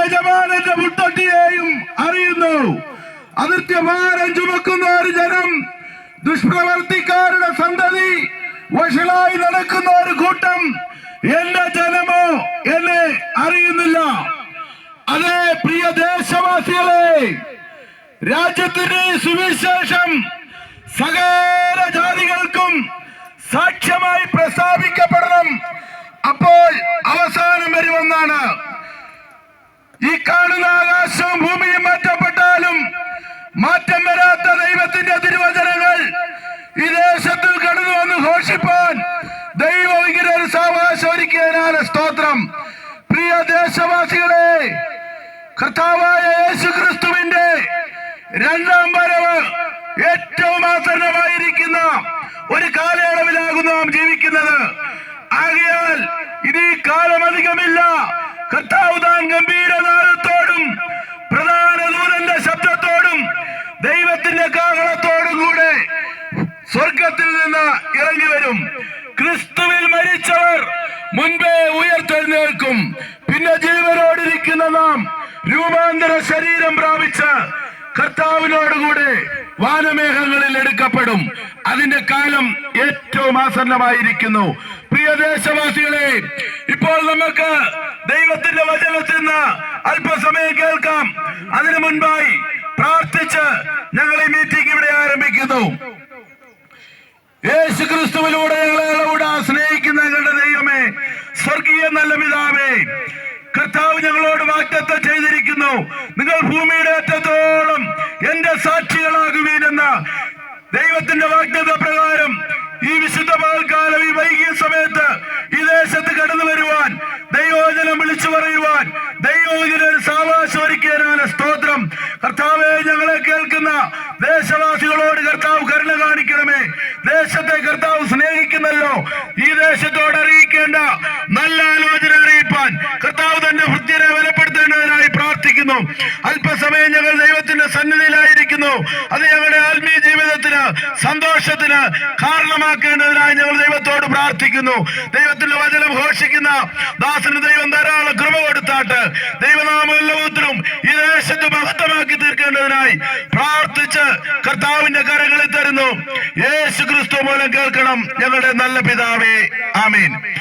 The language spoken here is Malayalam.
യജമാനന്റെ മുട്ടട്ടിയെയും അറിയുന്നു. അതിർത്യഭാരം ചുമക്കുന്ന ഒരു ജനം, ദുഷ്പ്രവർത്തിക്കാരുടെ സന്തതി, വഷളായി നടക്കുന്ന ഒരു കൂട്ടം എന്റെ ജനമോ എന്നെ അറിയുന്നില്ല. അതേ പ്രിയ ദേശവാസികളെ, രാജ്യത്തിന്റെ സുവിശേഷം സകല ജാതികൾക്കും സാക്ഷ്യമായി പ്രസ്താവിക്കപ്പെടണം. അപ്പോൾ അവസാനം വരുമെന്നാണ്. ഈ കാണുന്ന ആകാശവും ഭൂമിയും മാറ്റപ്പെട്ടാലും മാറ്റം വരാത്ത ദൈവത്തിന്റെ തിരുവചനങ്ങൾ ഈ ദേശത്തിൽ കടന്നു വന്ന് ഘോഷിപ്പാൻ ദൈവം ഇങ്ങനെ ഒരു സാവകാശം ഒരുക്കിയതിനാണ് സ്തോത്രം. പ്രിയ ദേശവാസികളെ, കർത്താവായ യേശു ക്രിസ്തുവിന്റെ രണ്ടാം വരവ് ഏറ്റവും ആസന്നമായിരിക്കുന്ന ഒരു കാലയളവിലാകുന്നു നാം ജീവിക്കുന്നത്. ആകയാൽ ഇനി കാലമധികമില്ല. കർത്താവ് താൻ ഗംഭീരനാദത്തോടും പ്രധാന ദൂതന്റെ ശബ്ദത്തോടും ദൈവത്തിന്റെ കാഹളത്തോടും കൂടെ സ്വർഗത്തിൽ നിന്ന് ഇറങ്ങി വരും. ക്രിസ്തുവിൽ മരിച്ചവർ മുൻപേ ഉയർത്തെഴുന്നേൽക്കും. പിന്നെ ജീവനോടിരിക്കുന്ന നാം രൂപാന്തര ശരീരം പ്രാപിച്ച് കർത്താവിനോടുകൂടെ വാനമേഘങ്ങളിൽ എടുക്കപ്പെടും. അതിന്റെ കാലം ഏറ്റവും ആസന്നമായിരിക്കുന്നു. പ്രിയ ദേശവാസികളെ, ഇപ്പോൾ നമുക്ക് ദൈവത്തിന്റെ വചനത്തിൽ നിന്ന് അല്പസമയം കേൾക്കാം. അതിനു മുൻപായി പ്രാർത്ഥിച്ച് ഞങ്ങൾ ഈ മീറ്റിംഗ് ഇവിടെ ആരംഭിക്കുന്നു. യേശു ക്രിസ്തുവിലൂടെ ഞങ്ങളെ സ്നേഹിക്കുന്ന ഞങ്ങളുടെ ദൈവമേ, സ്വർഗീയ നല്ല പിതാവേ, കർത്താവ് ഞങ്ങളോട് വാഗ്ദത്തം ചെയ്തിരിക്കുന്നു, നിങ്ങൾ ഭൂമിയുടെ അറ്റത്തോളം എന്റെ സാക്ഷികളാകുവീനെന്ന ദൈവത്തിന്റെ വാഗ്ദത്ത പ്രകാരം ഈ വിശുദ്ധ പകൽക്കാലം, ഈ വൈകിയ സമയത്ത് ഈ ദേശത്ത് കടന്നു വരുവാൻ, ദൈവവചനം വിളിച്ചു പറയുവാൻ ദൈവം ഇതിനൊരു സാവകാശം ഒരുക്കിയതിനാണ് സ്തോത്രം. കർത്താവെ, ഞങ്ങളെ കേൾക്കുന്ന ദേശവാസികളോട് കർത്താവ് കരുണ കാണിക്കണമേ. ദേശത്തെ കർത്താവ് സ്നേഹിക്കുന്നല്ലോ. ഈ ദേശത്തോട് അറിയിക്കേണ്ട നല്ല ആലോചന അറിയിപ്പാൻ കർത്താവ് തന്റെ ഭൃത്യരെ ബലപ്പെടുത്തേണ്ടതിനായി പ്രാർത്ഥിക്കുന്നു. അല്പസമയം ഞങ്ങൾ ദൈവത്തിന്റെ സന്നിധിയിലായിരിക്കുന്നു. അത് ഞങ്ങളുടെ ആത്മീയ ജീവിതത്തിന് സന്തോഷത്തിന് കാരണമാക്കേണ്ടതിനായി ഞങ്ങൾ ദൈവത്തോട് പ്രാർത്ഥിക്കുന്നു. ദൈവത്തിന്റെ വചനം ഘോഷിക്കുന്ന ദാസന് ദൈവം ധാരാളം കൃപ കൊടുത്താട്ട് ദൈവനാമ എല്ലാവരും ഈ ദേശത്ത് മഹത്വമാക്കി തീർക്കേണ്ടതിനായി പ്രാർത്ഥിച്ച് കർത്താവിന്റെ കരങ്ങളിൽ തരുന്നു. യേശു ക്രിസ്തു മൂലം കേൾക്കണം ഞങ്ങളുടെ നല്ല പിതാവേ, ആമേൻ.